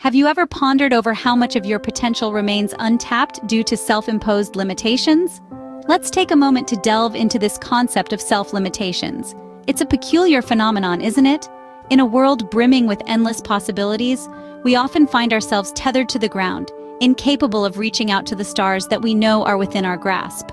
Have you ever pondered over how much of your potential remains untapped due to self-imposed limitations? Let's take a moment to delve into this concept of self-limitations. It's a peculiar phenomenon, isn't it? In a world brimming with endless possibilities, we often find ourselves tethered to the ground, incapable of reaching out to the stars that we know are within our grasp.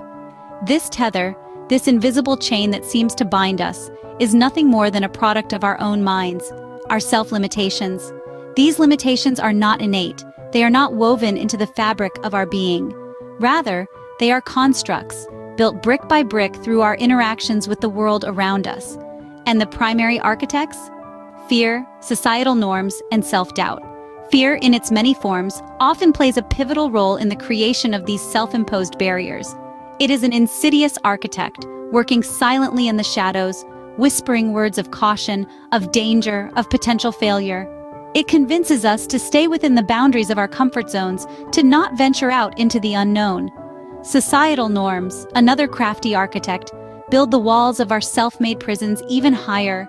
This tether, this invisible chain that seems to bind us, is nothing more than a product of our own minds, our self-limitations. These limitations are not innate, they are not woven into the fabric of our being. Rather, they are constructs, built brick by brick through our interactions with the world around us. And the primary architects? Fear, societal norms, and self-doubt. Fear, in its many forms, often plays a pivotal role in the creation of these self-imposed barriers. It is an insidious architect, working silently in the shadows, whispering words of caution, of danger, of potential failure. It convinces us to stay within the boundaries of our comfort zones, to not venture out into the unknown. Societal norms, another crafty architect, build the walls of our self-made prisons even higher.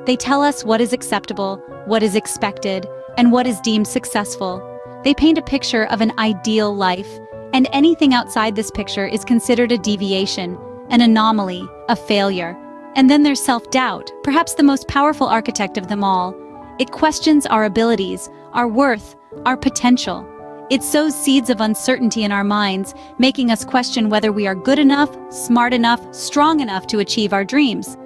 They tell us what is acceptable, what is expected, and what is deemed successful. They paint a picture of an ideal life, and anything outside this picture is considered a deviation, an anomaly, a failure. And then there's self-doubt, perhaps the most powerful architect of them all. It questions our abilities, our worth, our potential. It sows seeds of uncertainty in our minds, making us question whether we are good enough, smart enough, strong enough to achieve our dreams.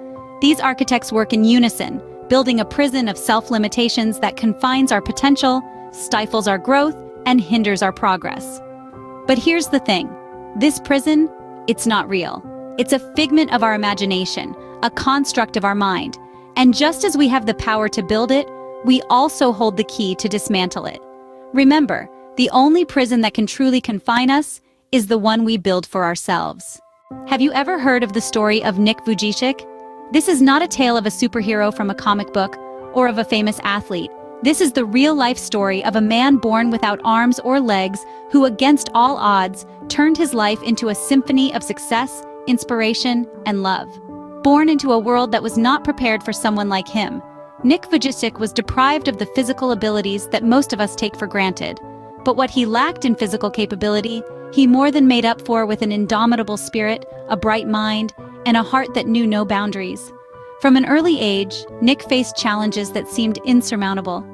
These architects work in unison, building a prison of self-limitations that confines our potential, stifles our growth, and hinders our progress. But here's the thing. This prison, it's not real. It's a figment of our imagination, a construct of our mind. And just as we have the power to build it, we also hold the key to dismantle it. Remember, the only prison that can truly confine us is the one we build for ourselves. Have you ever heard of the story of Nick Vujicic? This is not a tale of a superhero from a comic book or of a famous athlete. This is the real-life story of a man born without arms or legs who, against all odds, turned his life into a symphony of success, inspiration, and love. Born into a world that was not prepared for someone like him, Nick Vujicic was deprived of the physical abilities that most of us take for granted. But what he lacked in physical capability, he more than made up for with an indomitable spirit, a bright mind, and a heart that knew no boundaries. From an early age, Nick faced challenges that seemed insurmountable.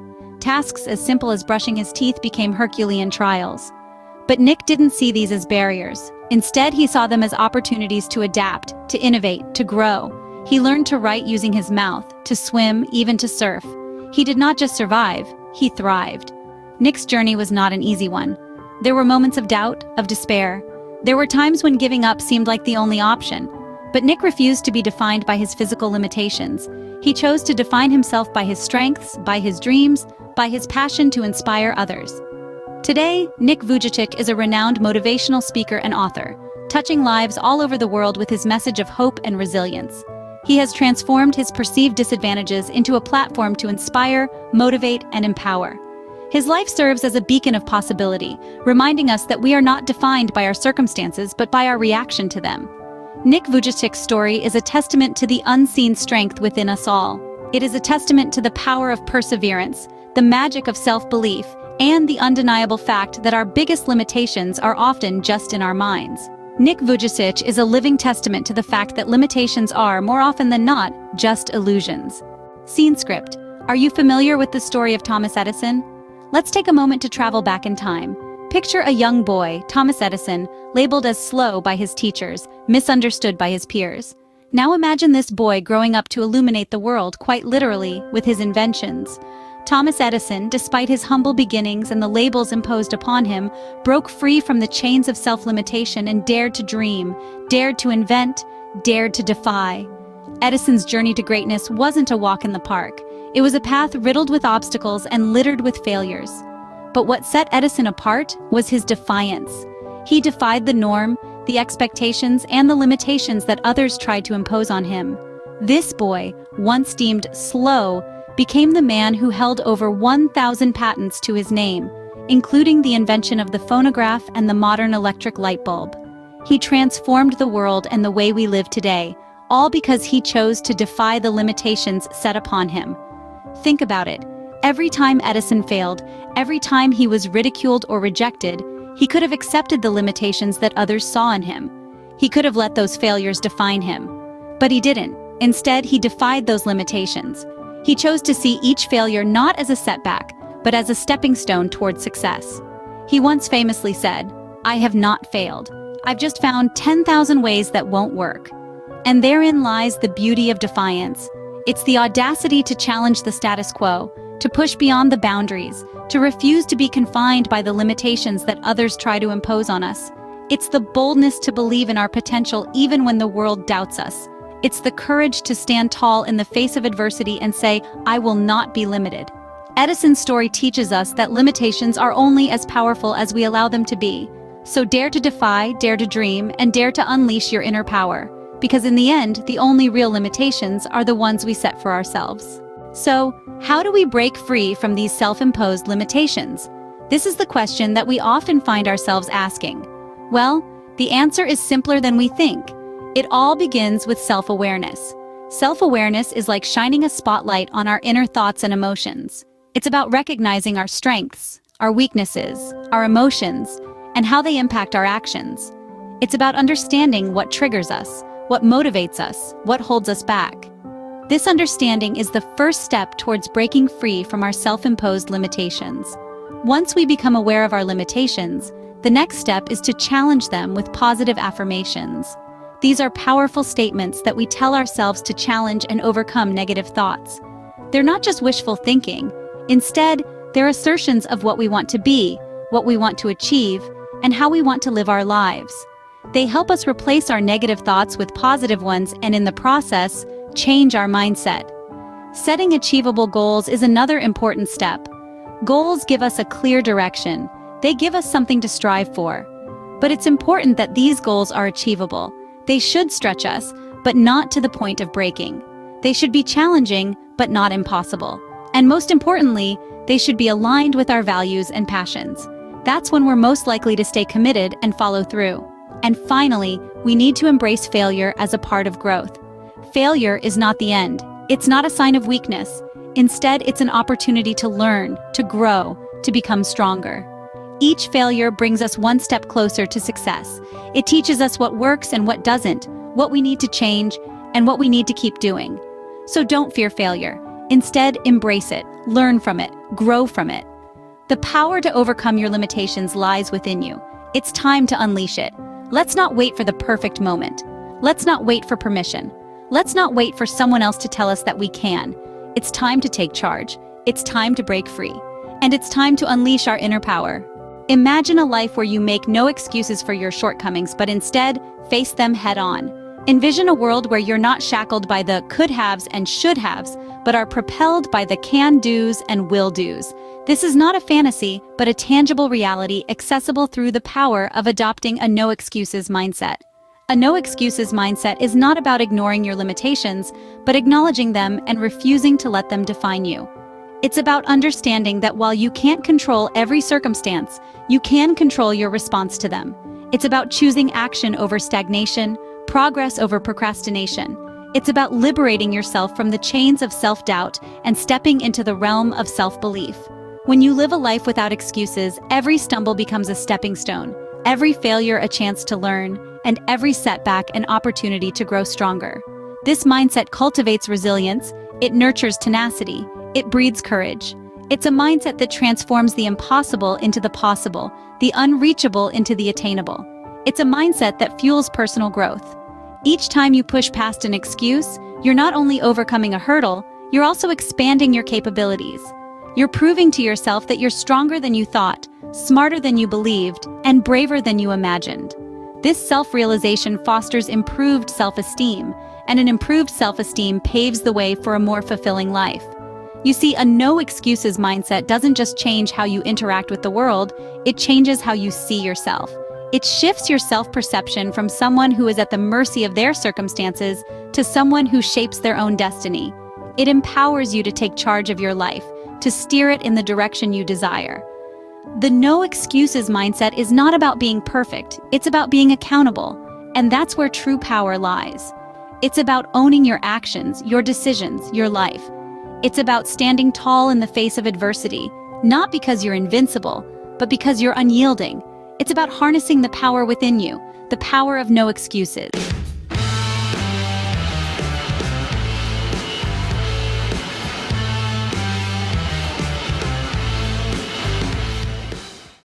Tasks as simple as brushing his teeth became Herculean trials. But Nick didn't see these as barriers. Instead, he saw them as opportunities to adapt, to innovate, to grow. He learned to write using his mouth, to swim, even to surf. He did not just survive, he thrived. Nick's journey was not an easy one. There were moments of doubt, of despair. There were times when giving up seemed like the only option. But Nick refused to be defined by his physical limitations. He chose to define himself by his strengths, by his dreams, by his passion to inspire others. Today, Nick Vujicic is a renowned motivational speaker and author, touching lives all over the world with his message of hope and resilience. He has transformed his perceived disadvantages into a platform to inspire, motivate, and empower. His life serves as a beacon of possibility, reminding us that we are not defined by our circumstances but by our reaction to them. Nick Vujicic's story is a testament to the unseen strength within us all. It is a testament to the power of perseverance, the magic of self-belief, and the undeniable fact that our biggest limitations are often just in our minds. Nick Vujicic is a living testament to the fact that limitations are, more often than not, just illusions. Scene script. Are you familiar with the story of Thomas Edison? Let's take a moment to travel back in time. Picture a young boy, Thomas Edison, labeled as slow by his teachers, misunderstood by his peers. Now imagine this boy growing up to illuminate the world, quite literally, with his inventions. Thomas Edison, despite his humble beginnings and the labels imposed upon him, broke free from the chains of self-limitation and dared to dream, dared to invent, dared to defy. Edison's journey to greatness wasn't a walk in the park. It was a path riddled with obstacles and littered with failures. But what set Edison apart was his defiance. He defied the norm, the expectations, and the limitations that others tried to impose on him. This boy, once deemed slow, became the man who held over 1,000 patents to his name, including the invention of the phonograph and the modern electric light bulb. He transformed the world and the way we live today, all because he chose to defy the limitations set upon him. Think about it. Every time Edison failed, every time he was ridiculed or rejected, he could have accepted the limitations that others saw in him. He could have let those failures define him. But he didn't. Instead, he defied those limitations. He chose to see each failure not as a setback, but as a stepping stone toward success. He once famously said, "I have not failed. I've just found 10,000 ways that won't work." And therein lies the beauty of defiance. It's the audacity to challenge the status quo, to push beyond the boundaries, to refuse to be confined by the limitations that others try to impose on us. It's the boldness to believe in our potential even when the world doubts us. It's the courage to stand tall in the face of adversity and say, "I will not be limited." Edison's story teaches us that limitations are only as powerful as we allow them to be. So dare to defy, dare to dream, and dare to unleash your inner power. Because in the end, the only real limitations are the ones we set for ourselves. So, how do we break free from these self-imposed limitations? This is the question that we often find ourselves asking. Well, the answer is simpler than we think. It all begins with self-awareness. Self-awareness is like shining a spotlight on our inner thoughts and emotions. It's about recognizing our strengths, our weaknesses, our emotions, and how they impact our actions. It's about understanding what triggers us, what motivates us, what holds us back. This understanding is the first step towards breaking free from our self-imposed limitations. Once we become aware of our limitations, the next step is to challenge them with positive affirmations. These are powerful statements that we tell ourselves to challenge and overcome negative thoughts. They're not just wishful thinking. Instead, they're assertions of what we want to be, what we want to achieve, and how we want to live our lives. They help us replace our negative thoughts with positive ones and in the process, change our mindset. Setting achievable goals is another important step. Goals give us a clear direction. They give us something to strive for. But it's important that these goals are achievable. They should stretch us, but not to the point of breaking. They should be challenging, but not impossible. And most importantly, they should be aligned with our values and passions. That's when we're most likely to stay committed and follow through. And finally, we need to embrace failure as a part of growth. Failure is not the end. It's not a sign of weakness. Instead, it's an opportunity to learn, to grow, to become stronger. Each failure brings us one step closer to success. It teaches us what works and what doesn't, what we need to change, and what we need to keep doing. So don't fear failure. Instead, embrace it, learn from it, grow from it. The power to overcome your limitations lies within you. It's time to unleash it. Let's not wait for the perfect moment. Let's not wait for permission. Let's not wait for someone else to tell us that we can. It's time to take charge. It's time to break free. And it's time to unleash our inner power. Imagine a life where you make no excuses for your shortcomings, but instead, face them head on. Envision a world where you're not shackled by the could-haves and should-haves, but are propelled by the can-dos and will-dos. This is not a fantasy, but a tangible reality accessible through the power of adopting a no-excuses mindset. A no-excuses mindset is not about ignoring your limitations, but acknowledging them and refusing to let them define you. It's about understanding that while you can't control every circumstance, you can control your response to them. It's about choosing action over stagnation, progress over procrastination. It's about liberating yourself from the chains of self-doubt and stepping into the realm of self-belief. When you live a life without excuses, every stumble becomes a stepping stone, every failure a chance to learn, and every setback an opportunity to grow stronger. This mindset cultivates resilience, it nurtures tenacity, it breeds courage. It's a mindset that transforms the impossible into the possible, the unreachable into the attainable. It's a mindset that fuels personal growth. Each time you push past an excuse, you're not only overcoming a hurdle, you're also expanding your capabilities. You're proving to yourself that you're stronger than you thought, smarter than you believed, and braver than you imagined. This self-realization fosters improved self-esteem, and an improved self-esteem paves the way for a more fulfilling life. You see, a no-excuses mindset doesn't just change how you interact with the world, it changes how you see yourself. It shifts your self-perception from someone who is at the mercy of their circumstances to someone who shapes their own destiny. It empowers you to take charge of your life, to steer it in the direction you desire. The no-excuses mindset is not about being perfect, it's about being accountable, and that's where true power lies. It's about owning your actions, your decisions, your life. It's about standing tall in the face of adversity, not because you're invincible, but because you're unyielding. It's about harnessing the power within you, the power of no excuses.